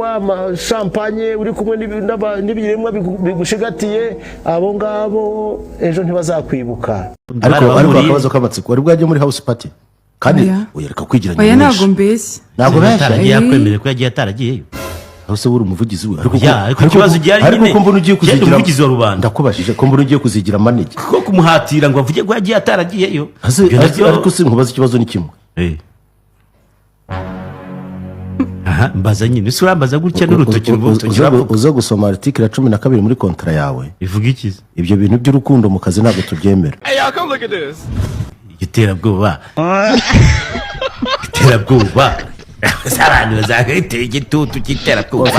wa champagne uri kumwe n'ibiremwa bigushigatiye abo ngabo ejo ntibazakwibuka. Ariko akabazo k'amatsiko wari bwaje muri house party kandi uyereka kwigira nyuma. Oya ntago mbese. Ntago yaragiye akwemere ko yagiye ataragiyeyo. Hose buri umuvugizi we. Ariko ikibazo gihari nyine. Ariko mbona ugiye kuzigira umuvugizi wa rubanda. Ndakubashije ko mbona ugiye kuzigira manege. Ko kumuhatira ngo avuge ko yagiye ataragiyeyo. Ariko sinkubaza ikibazo ni kimwe. Aha mbaza nyine surambaza gutya n'urutoki uza gusoma article ya 12 muri kontra yawe. Ivuga iki? Ibyo bintu by'urukundo mu kazi ntabwo tubyemera. Come look at this. Iterabwoba. Iterabwoba. Sarani bazagahita igitutu cy'iterabwoba.